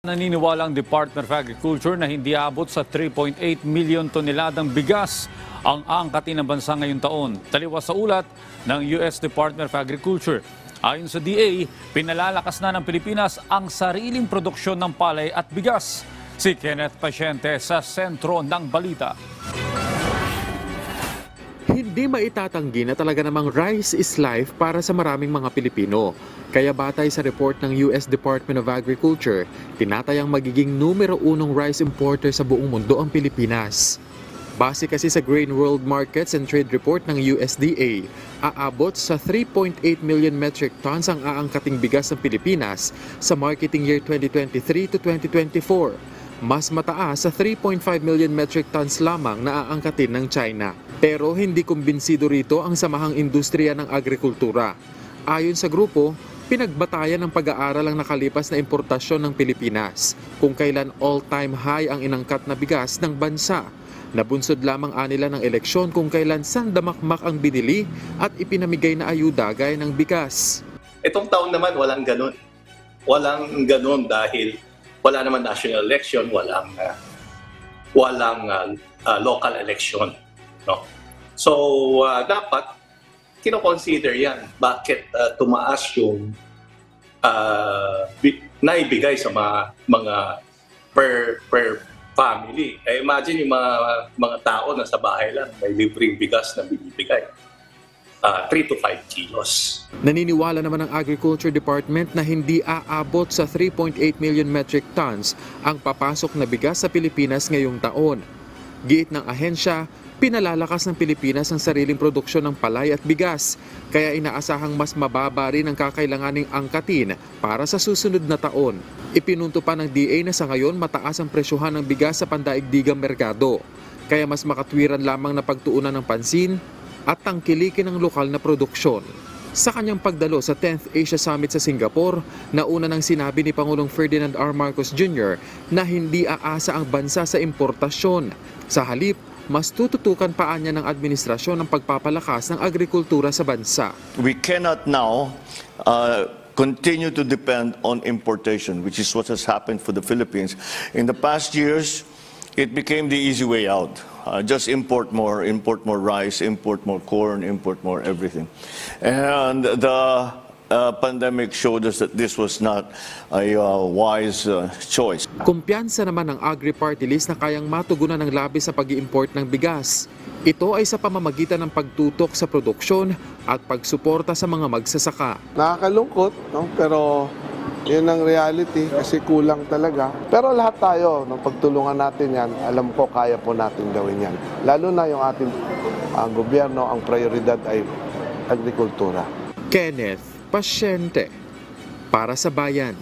Naniniwala ang Department of Agriculture na hindi abot sa 3.8 milyon toneladang bigas ang aangkatin ng bansa ngayong taon. Taliwas sa ulat ng US Department of Agriculture. Ayon sa DA, pinalalakas na ng Pilipinas ang sariling produksyon ng palay at bigas. Si Kenneth Pasyente sa sentro ng balita. Hindi maitatanggi na talaga namang rice is life para sa maraming mga Pilipino. Kaya batay sa report ng US Department of Agriculture, tinatayang magiging numero 1 rice importer sa buong mundo ang Pilipinas. Base kasi sa Grain World Markets and Trade Report ng USDA, aabot sa 3.8 million metric tons ang aangkating bigas ng Pilipinas sa marketing year 2023 to 2024. Mas mataas sa 3.5 million metric tons lamang na aangkatin ng China. Pero hindi kumbinsido rito ang samahang industriya ng agrikultura. Ayon sa grupo, pinagbatayan ng pag-aaral ang nakalipas na importasyon ng Pilipinas kung kailan all-time high ang inangkat na bigas ng bansa. Nabunsod lamang anila ng eleksyon kung kailan sandamakmak ang binili at ipinamigay na ayuda gaya ng bigas. Itong taon naman walang ganun. Walang ganun dahil wala naman national election, walang local election. No? So, dapat kino-consider yan. Bakit tumaas yung naibigay sa mga per family. Imagine yung mga tao na sa bahay lang, may libreng bigas na binibigay. 3 to 5 kilos. Naniniwala naman ang Agriculture Department na hindi aabot sa 3.8 million metric tons ang papasok na bigas sa Pilipinas ngayong taon. Giit ng ahensya, pinalalakas ng Pilipinas ang sariling produksyon ng palay at bigas, kaya inaasahang mas mababa rin ang kakailanganing angkatin para sa susunod na taon. Ipinunto pa ng DA na sa ngayon mataas ang presyohan ng bigas sa pandaigdigang merkado, kaya mas makatwiran lamang na pagtuunan ng pansin at tangkilikin ang lokal na produksyon. Sa kanyang pagdalo sa 10th Asia Summit sa Singapore, nauna nang sinabi ni Pangulong Ferdinand R. Marcos Jr. na hindi aasa ang bansa sa importasyon. Sa halip, mas tututukan pa niya ng administrasyon ang pagpapalakas ng agrikultura sa bansa. We cannot now continue to depend on importation, which is what has happened for the Philippines. In the past years, it became the easy way out. Just import more rice, import more corn, import more everything. And the pandemic showed us that this was not a wise choice. Kumpiyansa naman ng Agri-Party List na kayang matugunan ng labis sa pag-i-import ng bigas. Ito ay sa pamamagitan ng pagtutok sa produksyon at pagsuporta sa mga magsasaka. Nakakalungkot, no? Pero yun ang reality kasi kulang talaga. Pero lahat tayo, nung pagtulungan natin yan, alam ko kaya po natin gawin yan. Lalo na yung ating gobyerno, ang prioridad ay agrikultura. Kenneth Pasyente para sa Bayan.